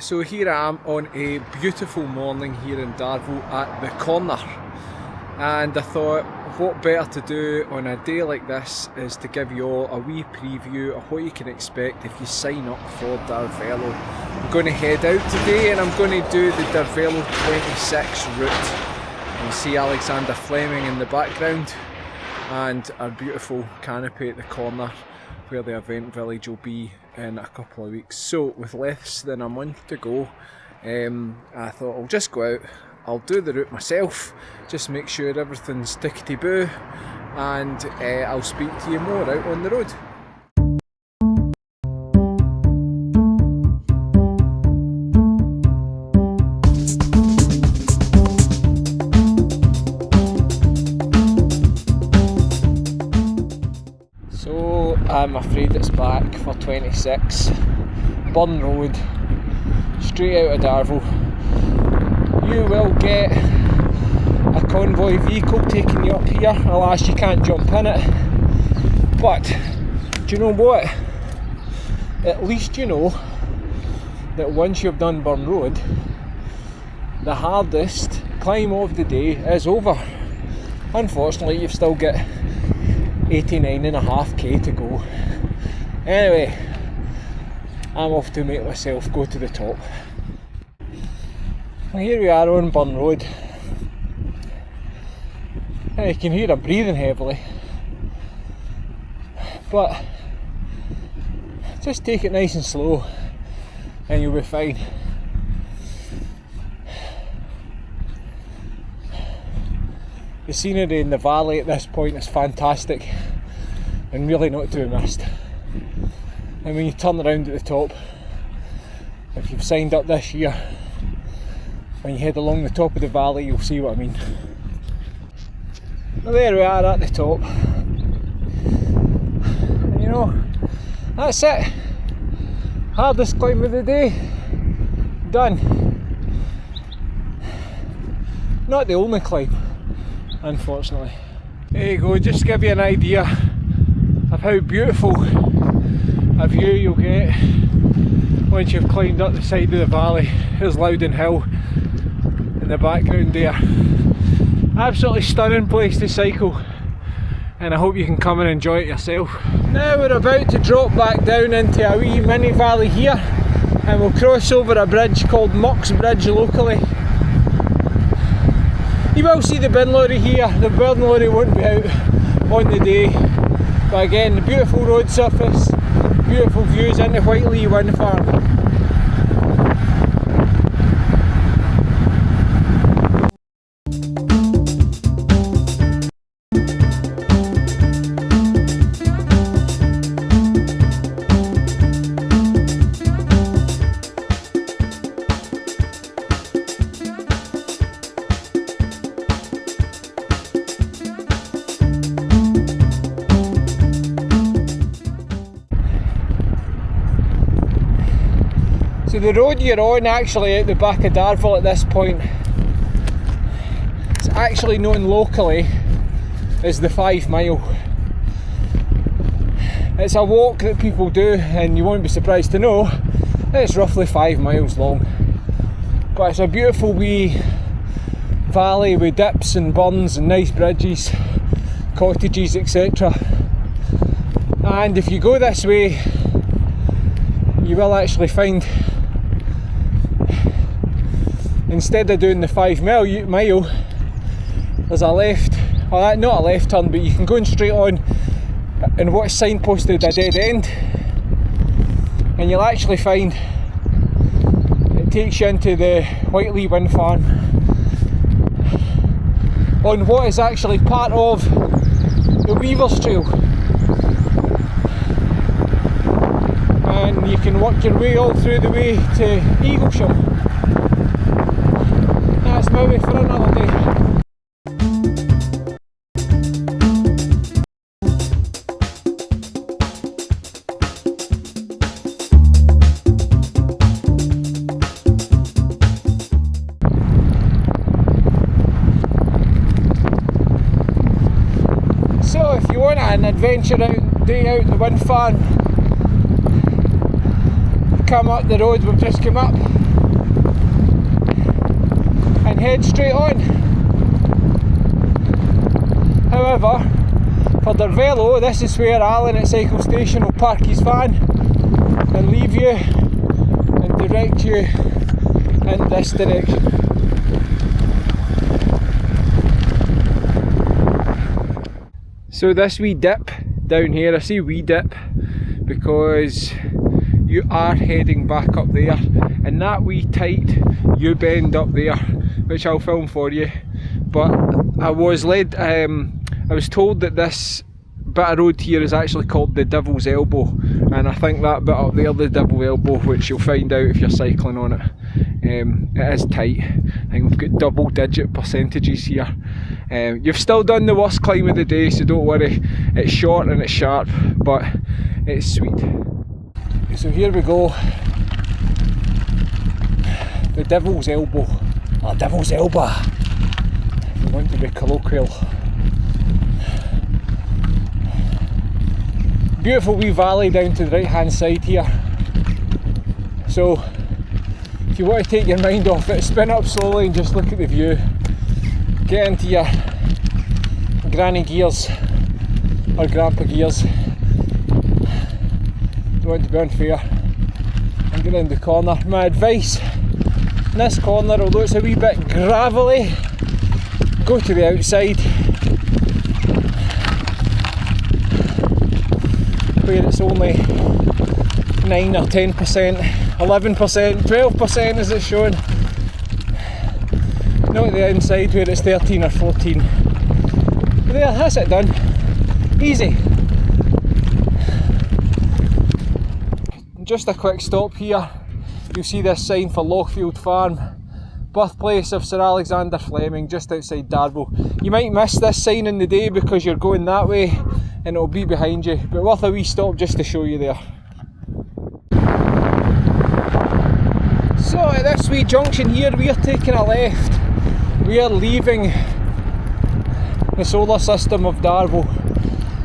So here I am on a beautiful morning here in DarVelo at the corner, and I thought what better to do on a day like this is to give you all a wee preview of what you can expect if you sign up for DarVelo. I'm going to head out today and I'm going to do the DarVelo 26 route. You see Alexander Fleming in the background and our beautiful canopy at the corner where the event village will be in a couple of weeks. So with less than a month to go, I thought I'll just go out, I'll do the route myself, just make sure everything's tickety-boo, and I'll speak to you more out on the road. So I'm afraid it's back for 26, Burn Road, straight out of DarVelo. You will get a convoy vehicle taking you up here, alas you can't jump in it, but do you know what? At least you know that once you've done Burn Road, the hardest climb of the day is over. Unfortunately you've still got 89.5k to go. Anyway, I'm off to make myself go to the top. Well, here we are on Burn Road. And you can hear I'm breathing heavily. But just take it nice and slow and you'll be fine. The scenery in the valley at this point is fantastic and really not to be missed. And when you turn around at the top, if you've signed up this year, when you head along the top of the valley you'll see what I mean. Well, there we are at the top. And you know, that's it. Hardest climb of the day, done. Not the only climb, unfortunately. There you go, just to give you an idea of how beautiful a view you'll get once you've climbed up the side of the valley. Here's Loudon Hill in the background there. Absolutely stunning place to cycle, and I hope you can come and enjoy it yourself. Now we're about to drop back down into a wee mini valley here, and we'll cross over a bridge called Muck's Bridge locally. You will see the bin lorry here. The bin lorry won't be out on the day, but again, the beautiful road surface, beautiful views into Whiteley Wind Farm. So the road you're on actually out the back of DarVelo at this point, it's actually known locally as the 5 mile. It's a walk that people do, and you won't be surprised to know it's roughly 5 miles long. But it's a beautiful wee valley with dips and burns and nice bridges, cottages, etc. And if you go this way you will actually find, instead of doing the 5 mile, there's a left, well not a left turn, but you can go in straight on and what's signposted a dead end, and you'll actually find it takes you into the Whiteley Wind Farm on what is actually part of the Weavers Trail, and you can work your way all through the way to Eaglesham. That's maybe for another day. So if you want an adventure day out in the wind farm, come up the road we've just come up and head straight on. However, for DarVelo, this is where Alan at Cycle Station will park his van and leave you and direct you in this direction. So this wee dip down here, I say wee dip because you are heading back up there, and that wee tight U-bend up there, which I'll film for you, but I was told that this bit of road here is actually called the Devil's Elbow, and I think that bit up there, the Devil's Elbow, which you'll find out if you're cycling on it, it is tight. I think we've got double digit percentages here. You've still done the worst climb of the day, so don't worry, it's short and it's sharp, but it's sweet. So here we go, the Devil's Elbow, or Devil's Elbow, if you want to be colloquial. Beautiful wee valley down to the right hand side here, so if you want to take your mind off it, spin up slowly and just look at the view, get into your granny gears or grandpa gears, don't want to be unfair, and get in the corner. My advice in this corner, although it's a wee bit gravelly, go to the outside where it's only 9 or 10%, 11%, 12% as it's shown. Not at the inside where it's 13 or 14. But there, that's it done. Easy. Just a quick stop here. You'll see this sign for Lochfield Farm, birthplace of Sir Alexander Fleming, just outside DarVelo. You might miss this sign in the day because you're going that way and it'll be behind you, but worth a wee stop just to show you there. So at this wee junction here, we are taking a left. We are leaving the solar system of DarVelo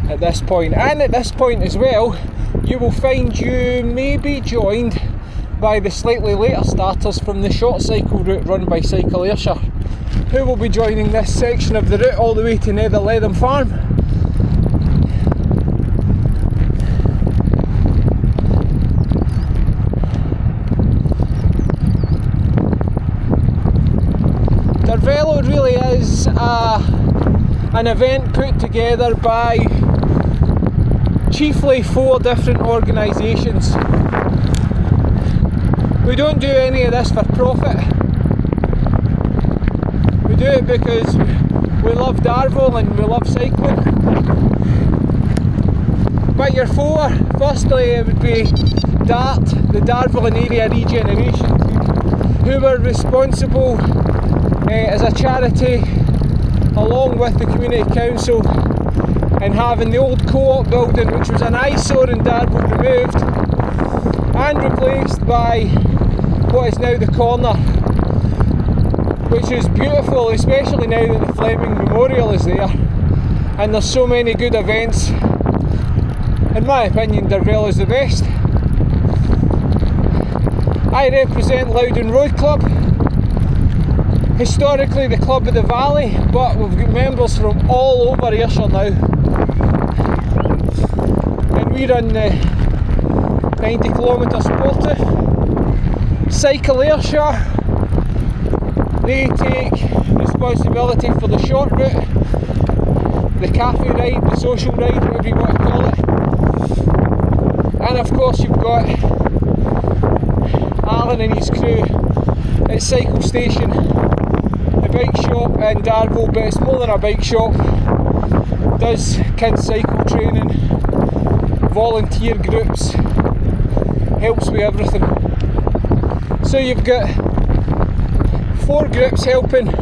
at this point, and at this point as well you will find you may be joined by the slightly later starters from the short cycle route run by Cycle Ayrshire, who will be joining this section of the route all the way to Netherleadham Farm. DarVelo really is an event put together by chiefly 4 different organisations. We don't do any of this for profit. We do it because we love DarVelo and we love cycling. But your 4, firstly it would be DART, the DarVelo and Area Regeneration Team, who were responsible as a charity along with the Community Council in having the old co-op building, which was an eyesore in DarVelo, removed and replaced by what is now the corner, which is beautiful, especially now that the Fleming Memorial is there and there's so many good events. In my opinion, DarVelo is the best. I represent Loudon Road Club, historically the club of the valley, but we've got members from all over Ayrshire now, and we run the 90 km sportive. Cycle Ayrshire, they take responsibility for the short route, the cafe ride, the social ride, whatever you want to call it. And of course you've got Alan and his crew at Cycle Station, a bike shop in DarVelo, but it's more than a bike shop. Does kids cycle training, volunteer groups, helps with everything. So you've got 4 groups helping,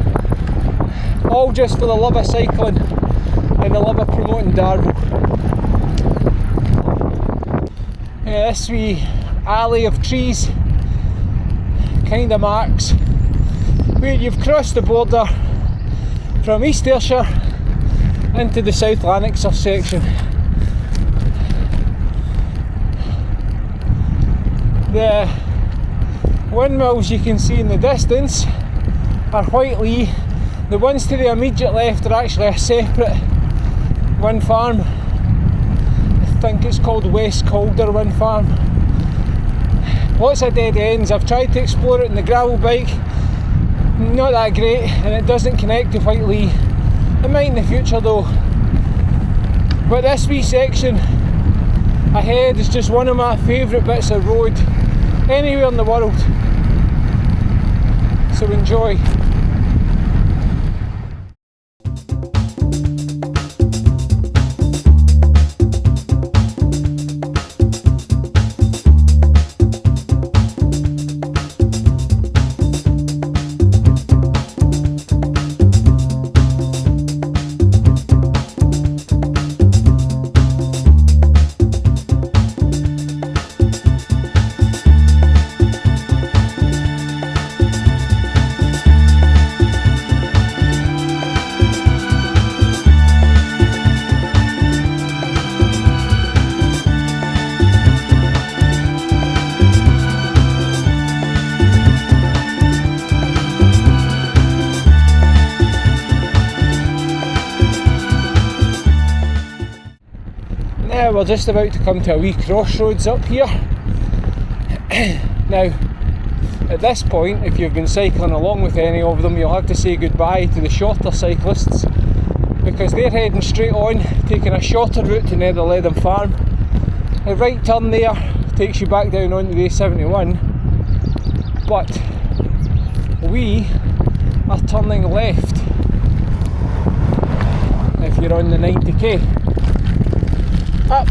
all just for the love of cycling and the love of promoting DarVelo. This wee alley of trees kind of marks where you've crossed the border from East Ayrshire into the South Lanarkshire section. The windmills you can see in the distance are Whiteley. The ones to the immediate left are actually a separate wind farm. I think it's called West Calder Wind Farm. Lots of dead ends. I've tried to explore it in the gravel bike, not that great, and it doesn't connect to Whiteley. It might in the future though. But this wee section ahead is just one of my favourite bits of road anywhere in the world. So enjoy. We're just about to come to a wee crossroads up here. Now, at this point, if you've been cycling along with any of them, you'll have to say goodbye to the shorter cyclists, because they're heading straight on, taking a shorter route to Netherleadham Farm. A right turn there takes you back down onto the A71, but we are turning left if you're on the 90k. Up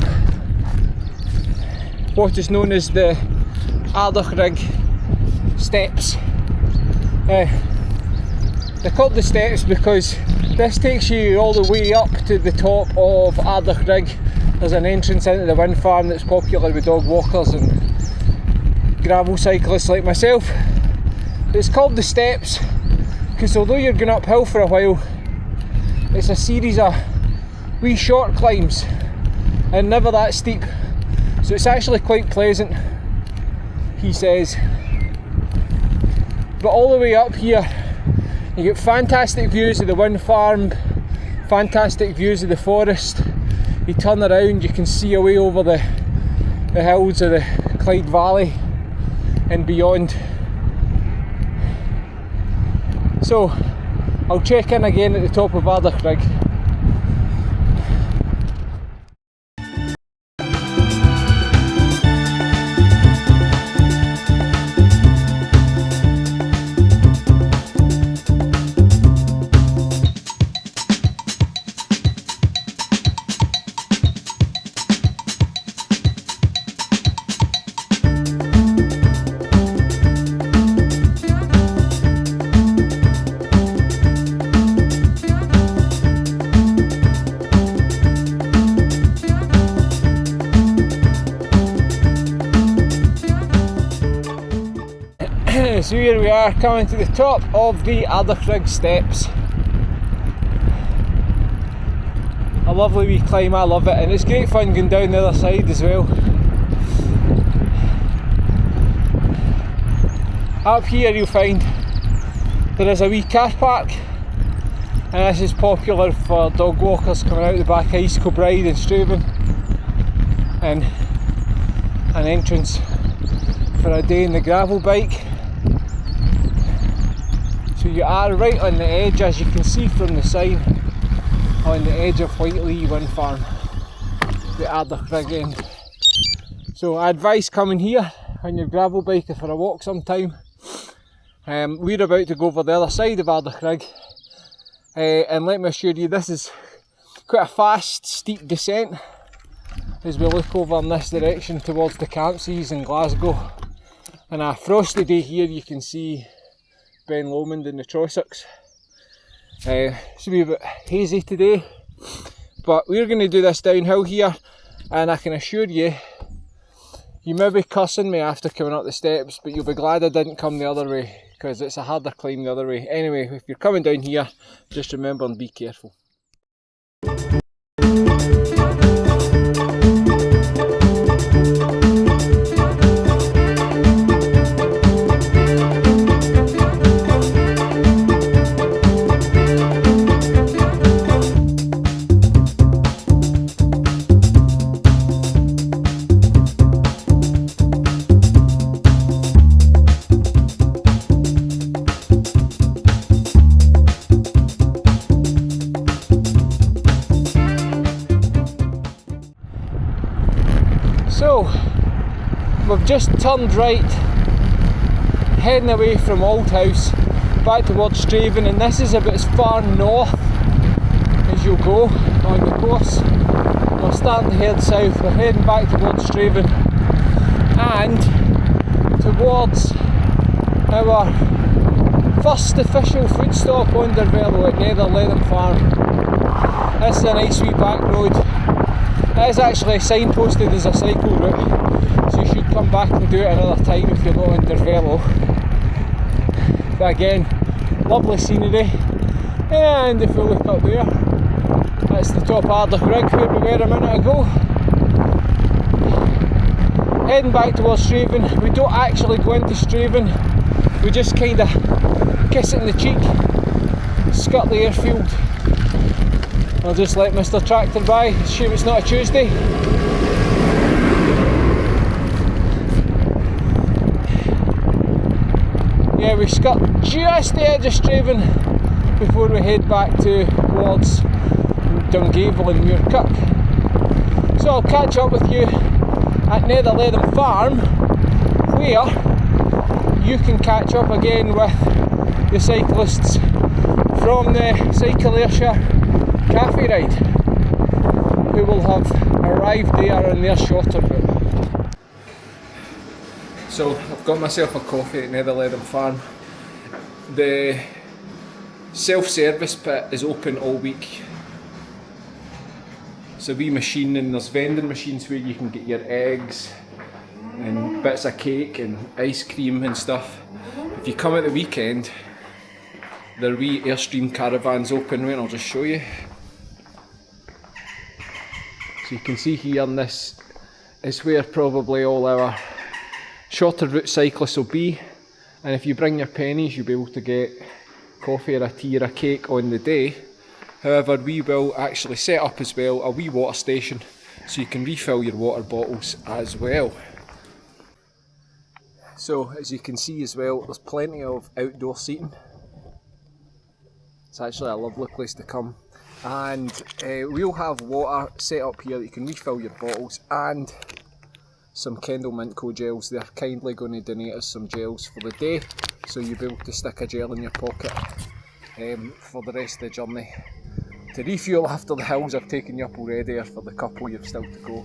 what is known as the Ardachrig steps. They're called the steps because this takes you all the way up to the top of Ardachrig. There's an entrance into the wind farm that's popular with dog walkers and gravel cyclists like myself. It's called the steps because although you're going uphill for a while, it's a series of wee short climbs and never that steep, so it's actually quite pleasant, he says. But all the way up here you get fantastic views of the wind farm, fantastic views of the forest. You turn around, you can see away over the hills of the Clyde Valley and beyond. So I'll check in again at the top of Ardachrig. So here we are coming to the top of the Ardachrig steps. A lovely wee climb, I love it, and it's great fun going down the other side as well. Up here you'll find there is a wee car park, and this is popular for dog walkers coming out the back of East Kilbride and Strabon, and an entrance for a day in the gravel bike. So you are right on the edge, as you can see from the sign, on the edge of Whiteley Wind Farm, the Ardachrig end. So I advise coming here on your gravel bike for a walk sometime. We're about to go over the other side of Ardachrig, and let me assure you this is quite a fast, steep descent as we look over in this direction towards the Campsies in Glasgow. On a frosty day here you can see Ben Lomond and the Trossachs. It's a bit hazy today, but we're going to do this downhill here, and I can assure you, you may be cussing me after coming up the steps, but you'll be glad I didn't come the other way, because it's a harder climb the other way. Anyway, if you're coming down here, just remember and be careful. just turned right, heading away from Old House back towards Straven, and this is about as far north as you'll go on the course. We're starting to head south, we're heading back towards Straven and towards our first official food stop on DarVelo at Netherleadham Farm. This is a nice wee back road. It is actually signposted as a cycle route, so you should come back and do it another time if you're not on DarVelo. But again, lovely scenery, and if we look up there, that's the top Ardlough rig where we were a minute ago. Heading back towards Straven. We don't actually go into Straven, we just kind of kiss it in the cheek, skirt the airfield. I'll just let Mr. Tractor by, assume it's not a Tuesday. Yeah, we skirt just the edge of Straven before we head back towards Dungavel and Muirkirk. So I'll catch up with you at Netherleadham Farm, where you can catch up again with the cyclists from the Cycle Ayrshire Cafe ride, who will have arrived there on their shorter route. So I've got myself a coffee at Netherleadham Farm. The self-service pit is open all week. It's a wee machine, and there's vending machines where you can get your eggs and bits of cake and ice cream and stuff. If you come at the weekend, the wee Airstream caravans open, and I'll just show you. So you can see here, and this is where probably all our shorter route cyclists will be, and if you bring your pennies you'll be able to get coffee or a tea or a cake on the day. However, we will actually set up as well a wee water station so you can refill your water bottles as well. So as you can see as well, there's plenty of outdoor seating. It's actually a lovely place to come, and we'll have water set up here that you can refill your bottles, and some Kendall Mint Co gels. They're kindly going to donate us some gels for the day, so you'll be able to stick a gel in your pocket for the rest of the journey to refuel after the hills have taken you up already, or for the couple you've still to go.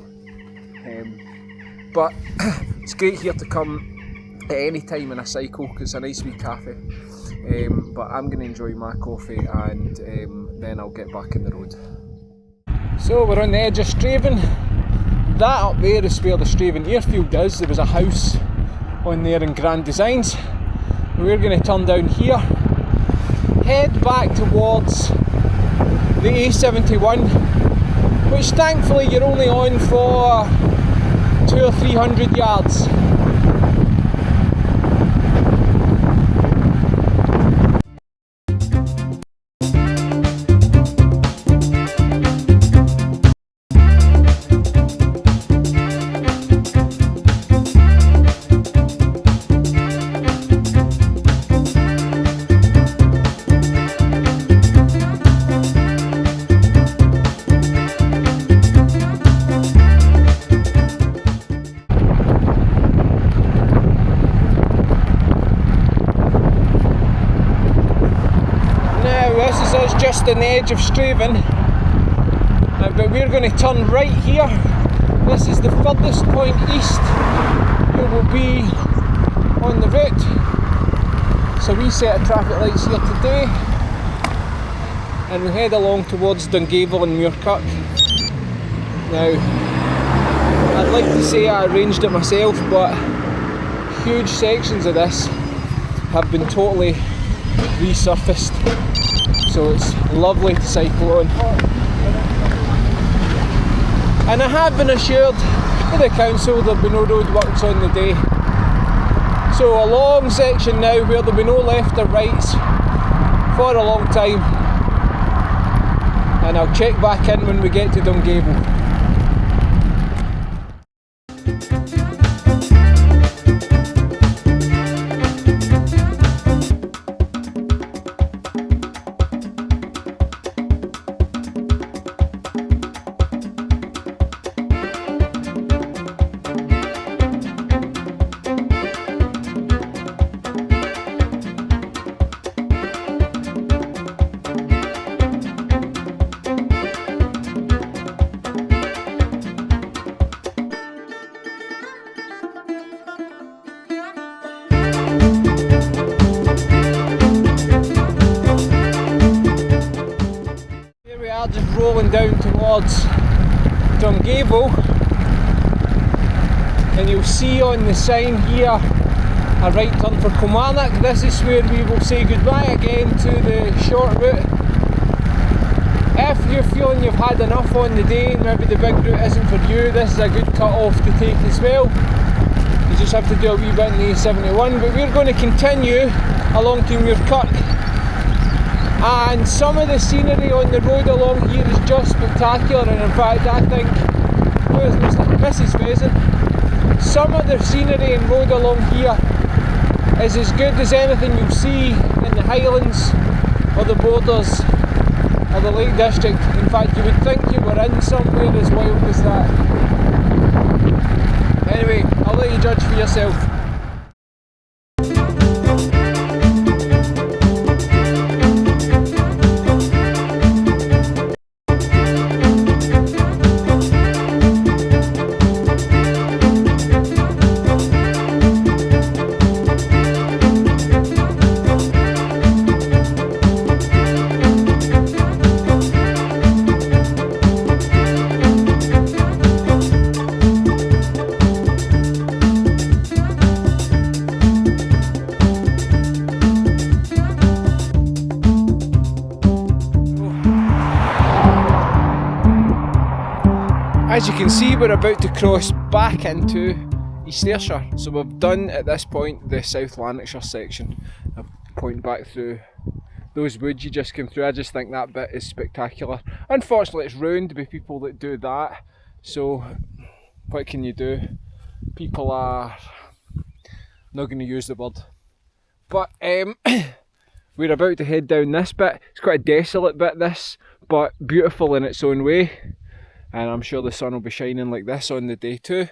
But it's great here to come at any time in a cycle because it's a nice wee cafe. But I'm going to enjoy my coffee, and then I'll get back on the road. So we're on the edge of Straven. That up there is where the Straven airfield is. There was a house on there in Grand Designs. We're going to turn down here, head back towards the A71, which thankfully you're only on for 200 or 300 yards. Just on the edge of Straven, but we're going to turn right here. This is the furthest point east we will be on the route. So we set of traffic lights here today, and we head along towards Dungavel and Muirkirk. Now, I'd like to say I arranged it myself, but huge sections of this have been totally resurfaced. So it's lovely to cycle on. And I have been assured by the council there'll be no roadworks on the day. So a long section now where there'll be no left or rights for a long time. And I'll check back in when we get to Dungavel. rolling down towards Dungavel, and you'll see on the sign here a right turn for Kilmarnock. This is where we will say goodbye again to the short route. If you're feeling you've had enough on the day, maybe the big route isn't for you, this is a good cut off to take as well. You just have to do a wee bit in the A71, but we're going to continue along to Muirkirk. And some of the scenery on the road along here is just spectacular, and in fact I think, where's Mrs. Pheasant? Some of the scenery and road along here is as good as anything you'll see in the Highlands or the Borders or the Lake District. In fact, you would think you were in somewhere as wild as that. Anyway, I'll let you judge for yourself. As you can see, we're about to cross back into East Ayrshire. So we've done at this point the South Lanarkshire section. I'll point back through those woods you just came through. I just think that bit is spectacular. Unfortunately, it's ruined by people that do that. So what can you do? People are not going to use the word. But we're about to head down this bit. It's quite a desolate bit, this, but beautiful in its own way. And I'm sure the sun will be shining like this on the day too.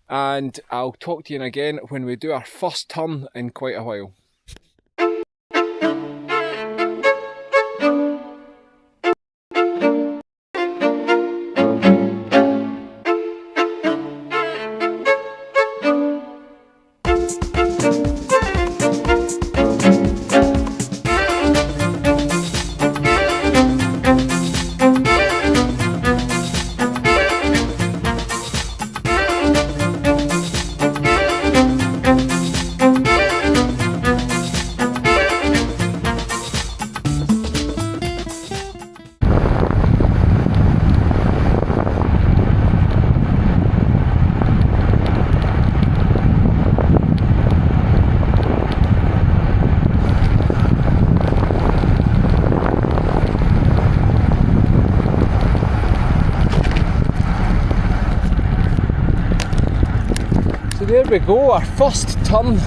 And I'll talk to you again when we do our first turn in quite a while. There we go, our first turn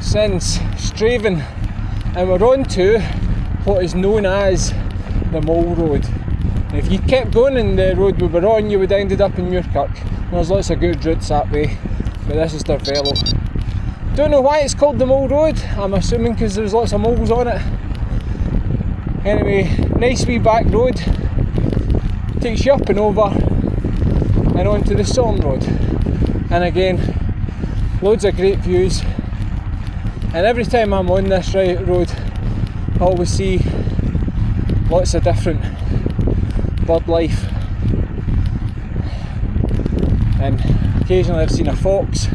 since Straven, and we're on to what is known as the Mole Road. And if you kept going in the road we were on, you would have ended up in Muirkirk. There's lots of good routes that way, but this is DarVelo. Don't know why it's called the Mole Road. I'm assuming because there's lots of moles on it. Anyway, nice wee back road, takes you up and over and onto the Sorn Road. And again, loads of great views, and every time I'm on this road I always see lots of different bird life, and occasionally I've seen a fox,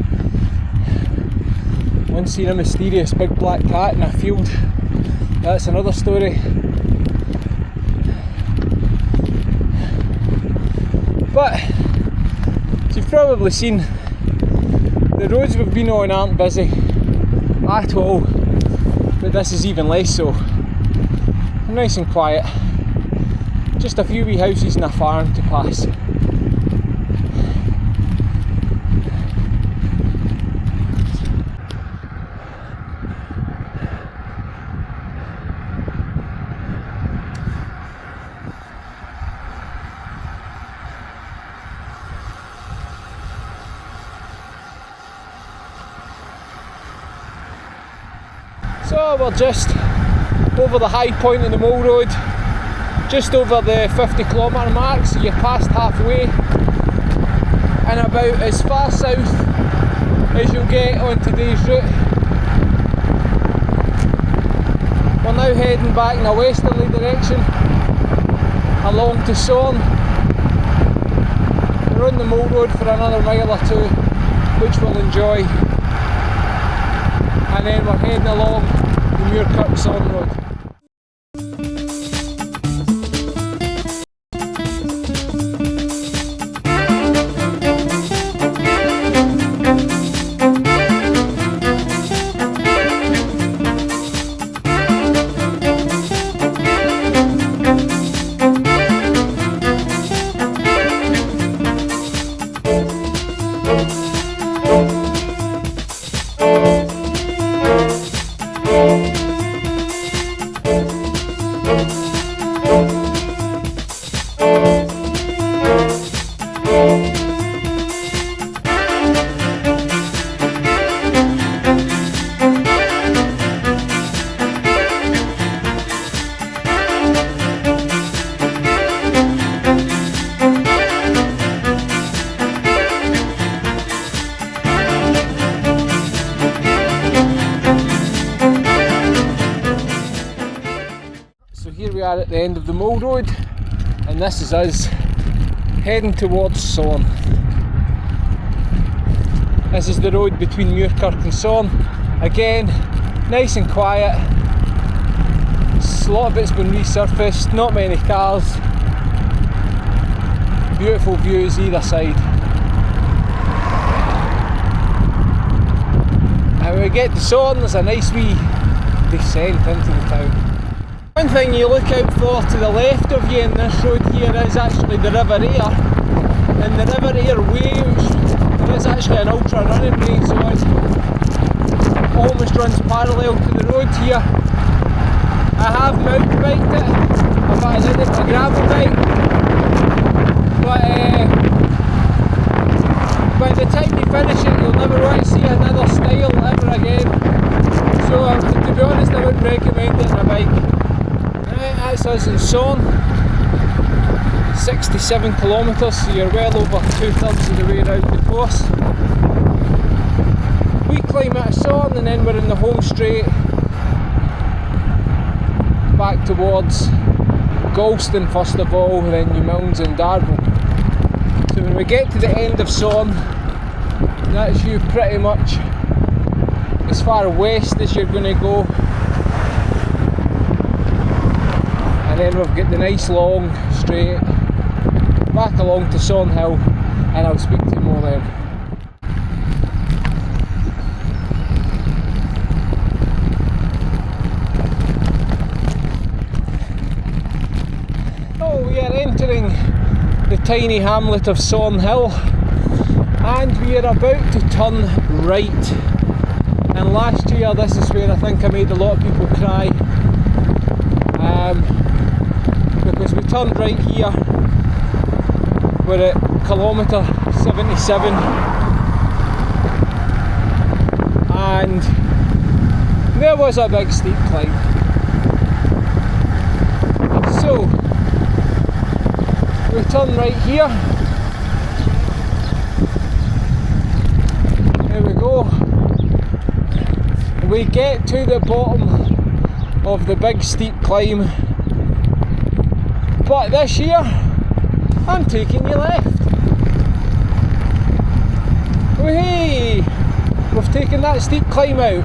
once seen a mysterious big black cat in a field. That's another story. But as you've probably seen, the roads we've been on aren't busy at all, but this is even less so. Nice and quiet, just a few wee houses and a farm to pass. So we're just over the high point of the Mole Road, just over the 50km mark, so you're past halfway, and about as far south as you'll get on today's route. We're now heading back in a westerly direction, along to Sawn. We're on the Moat Road for another mile or two, which we'll enjoy, and then we're heading along the Muirkirk-Sawn Road. So here we are at the end of the Moat Road, and this is us heading towards Sawn. This is the road between Muirkirk and Sawn. Again, nice and quiet. A lot of it's been resurfaced, not many cars. Beautiful views either side. And when we get to Sawn, there's a nice wee descent into the town. One thing you look out for to the left of you in this road here is actually the River Aire, and the River Aire Way, there is actually an ultra running way, so it almost runs parallel to the road here. I have mountain biked it, I've had it a gravel bike, but by the time you finish it you'll never want to see another style ever again, so to be honest I wouldn't recommend it on a bike. That's us in Sawn, 67 kilometres, so you're well over 2/3 of the way around the course. We climb out of Sawn and then we're in the home straight back towards Galston first of all, then New Milnes and DarVelo. So when we get to the end of Sawn, that's you pretty much as far west as you're going to go. And then we've got the nice long straight back along to Sawn Hill, and I'll speak to you more then. Oh, we are entering the tiny hamlet of Sawn Hill, and we are about to turn right. And last year this is where I think I made a lot of people cry. Because we turned right here, we're at kilometre 77, and there was a big steep climb. So we turn right here, there we go, we get to the bottom of the big steep climb. But this year, I'm taking you left. Hey, we've taken that steep climb out.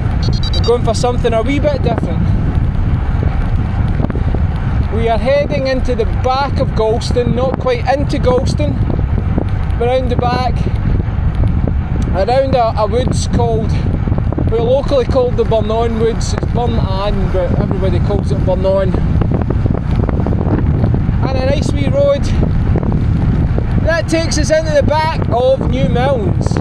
We're going for something a wee bit different. We are heading into the back of Galston, not quite into Galston, but round the back, around a woods called, well, locally called the Burnawn Woods. It's Burn-Ann, but everybody calls it Burnawn. And a nice wee road that takes us into the back of New Milnes.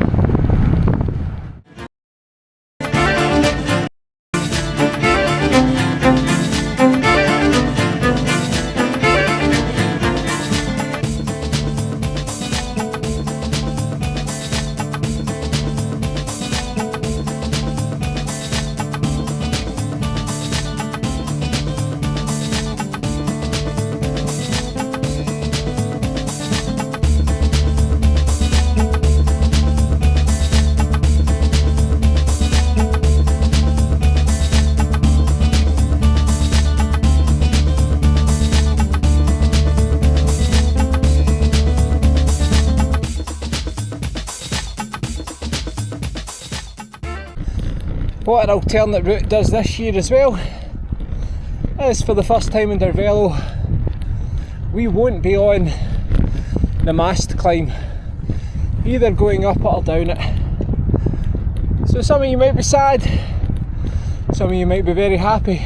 what an alternate route does this year as well is, for the first time in DarVelo, we won't be on the mast climb, either going up it or down it. So some of you might be sad, some of you might be very happy,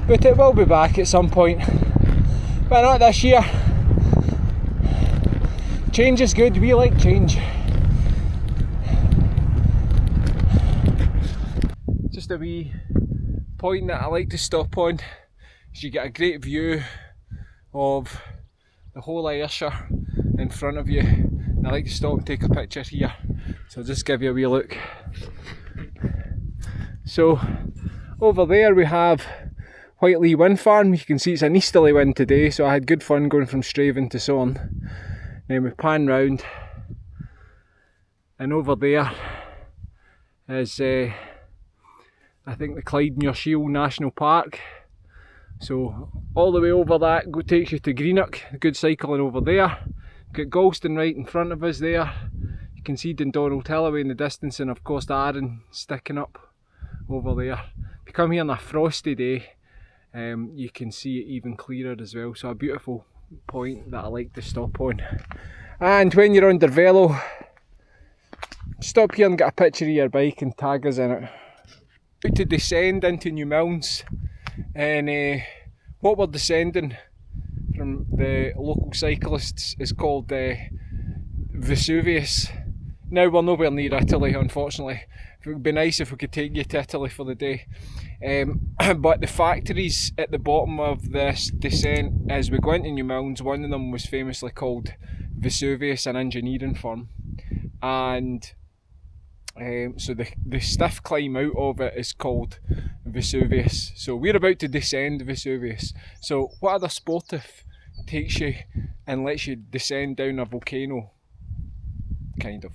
but it will be back at some point. But not this year. Change is good, we like change. Just a wee point that I like to stop on is you get a great view of the whole of Ayrshire in front of you. And I like to stop and take a picture here, so I'll just give you a wee look. So over there we have Whiteley Wind Farm. You can see it's an easterly wind today, so I had good fun going from Straven to Son. Then we pan round, and over there is I think the Clyde-Muir-Shield National Park. So all the way over that takes you to Greenock, good cycling over there. Got Galston right in front of us there. You can see Dundonald Hill away in the distance, and of course the Arran sticking up over there. If you come here on a frosty day, you can see it even clearer as well, so a beautiful point that I like to stop on. And when you're on DarVelo, stop here and get a picture of your bike and tag us in it. About to descend into New Milnes, and what we're descending from the local cyclists is called Vesuvius. Now we're nowhere near Italy, unfortunately. It would be nice if we could take you to Italy for the day. But the factories at the bottom of this descent, as we go into New Milnes, one of them was famously called Vesuvius, an engineering firm. And so the stiff climb out of it is called Vesuvius. So we're about to descend Vesuvius. So what other sportive takes you and lets you descend down a volcano? Kind of.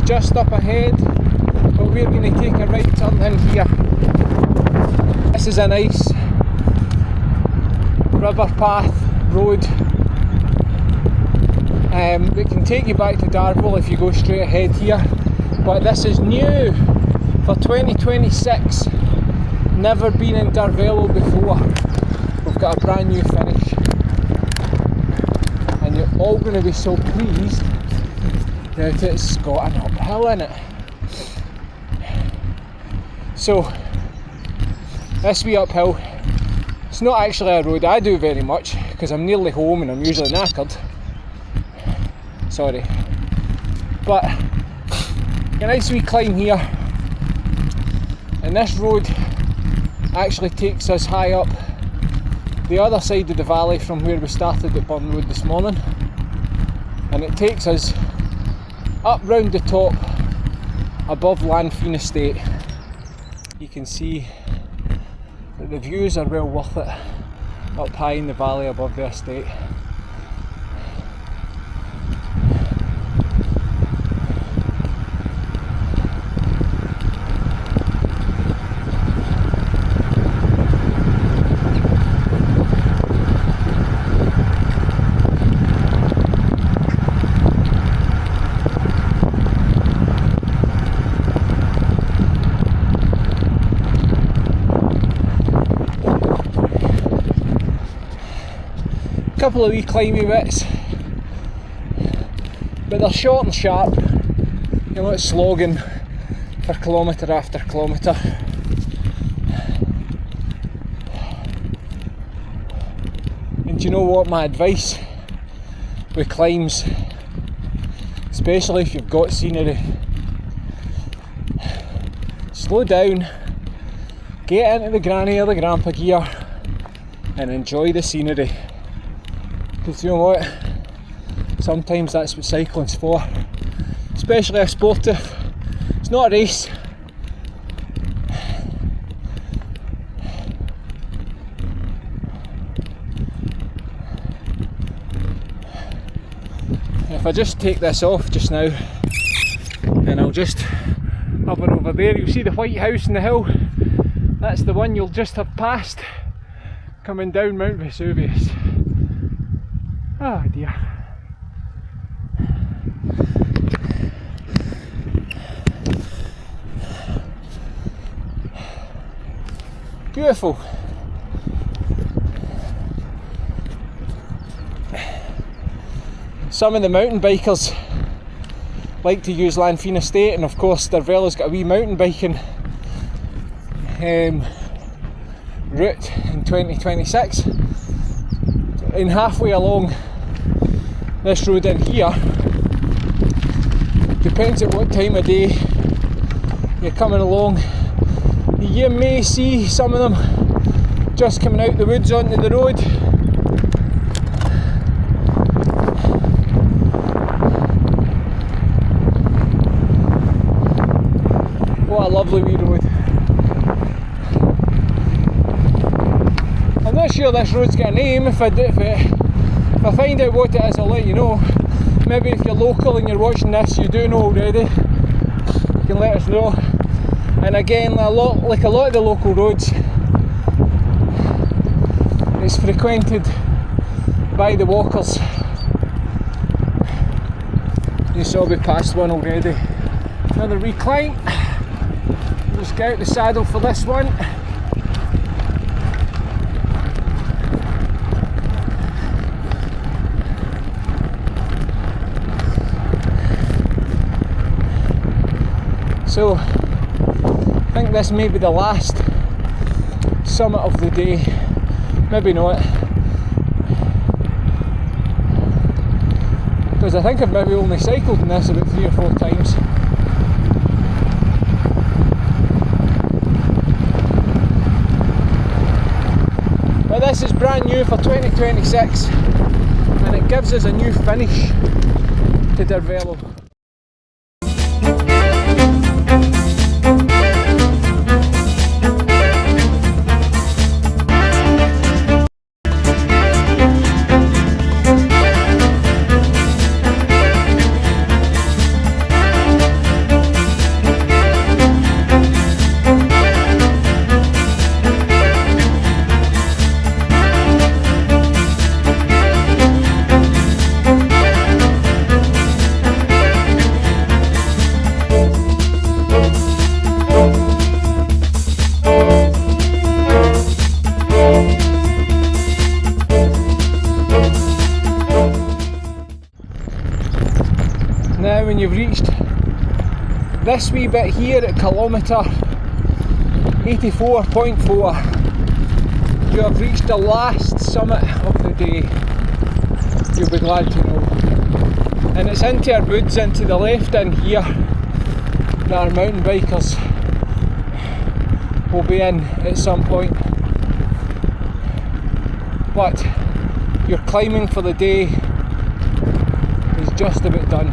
Just up ahead, but we're going to take a right turn in here. This is a nice river path road that can take you back to DarVelo if you go straight ahead here, but this is new for 2026. Never been in DarVelo before. We've got a brand new finish, and you're all going to be so pleased that it's got an uphill in it. So this wee uphill, it's not actually a road I do very much because I'm nearly home and I'm usually knackered. Sorry. But a nice wee climb here, and this road actually takes us high up the other side of the valley from where we started at Burn Road this morning, and it takes us up round the top above Lanfine Estate. You can see that the views are well worth it up high in the valley above the estate. Couple of wee climby bits, but they're short and sharp. You're not slogging for kilometre after kilometre. And do you know what my advice with climbs especially if you've got scenery. Slow down, get into the granny or the grandpa gear and enjoy the scenery. Because you know what? Sometimes that's what cycling's for. Especially a sportive. It's not a race. If I just take this off just now and I'll just hover over there, you'll see the White House in the hill. That's the one you'll just have passed coming down Mount Vesuvius. Oh dear. Beautiful. Some of the mountain bikers like to use Lanfine Estate, and of course DarVelo's got a wee mountain biking route in 2026. And halfway along this road in here, depends on what time of day you're coming along, you may see some of them just coming out the woods onto the road. What a lovely wee road. I'm not sure this road's got a name. If I find out what it is, I'll let you know. Maybe if you're local and you're watching this, you do know already. You can let us know. And again, like a lot of the local roads, it's frequented by the walkers. You saw we passed one already. Another recline. Let's get out the saddle for this one. So, I think this may be the last summit of the day. Maybe not. Because I think I've maybe only cycled in this about 3 or 4 times. But this is brand new for 2026 and it gives us a new finish to DarVelo. Now when you've reached this wee bit here at kilometre 84.4, you have reached the last summit of the day, you'll be glad to know. And it's into our woods, into the left in here, that our mountain bikers will be in at some point. But your climbing for the day is just about done.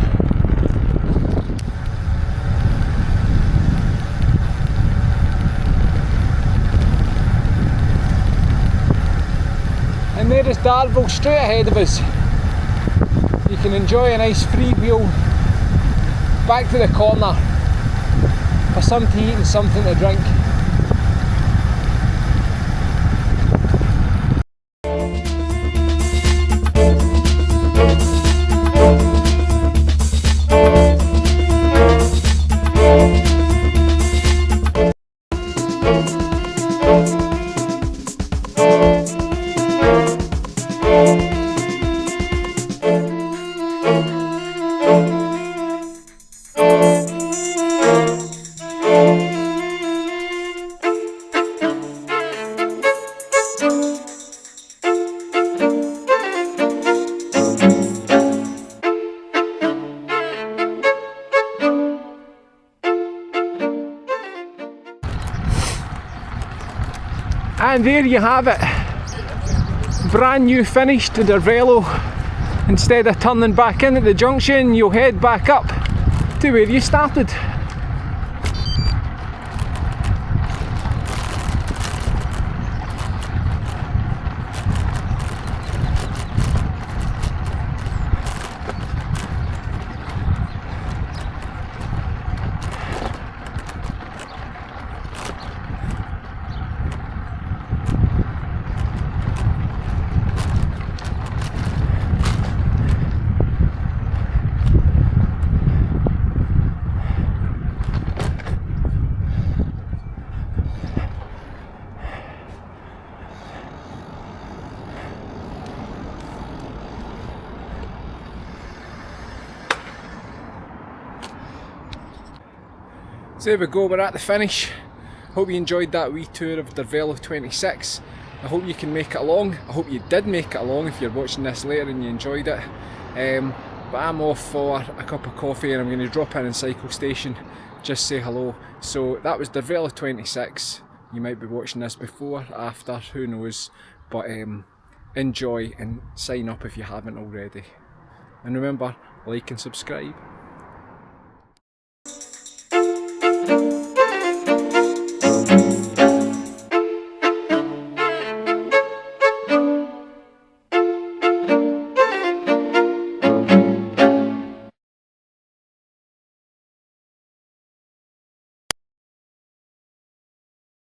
And there is DarVelo straight ahead of us. You can enjoy a nice free wheel back to the corner for something to eat and something to drink. And there you have it. Brand new finish to DarVelo. Instead of turning back in at the junction, you'll head back up to where you started. So there we go, we're at the finish. Hope you enjoyed that wee tour of DarVelo 26. I hope you can make it along. I hope you did make it along if you're watching this later and you enjoyed it. But I'm off for a cup of coffee and I'm going to drop in Cycle Station, just say hello. So that was DarVelo 26. You might be watching this before, after, who knows. But enjoy and sign up if you haven't already. And remember, like and subscribe.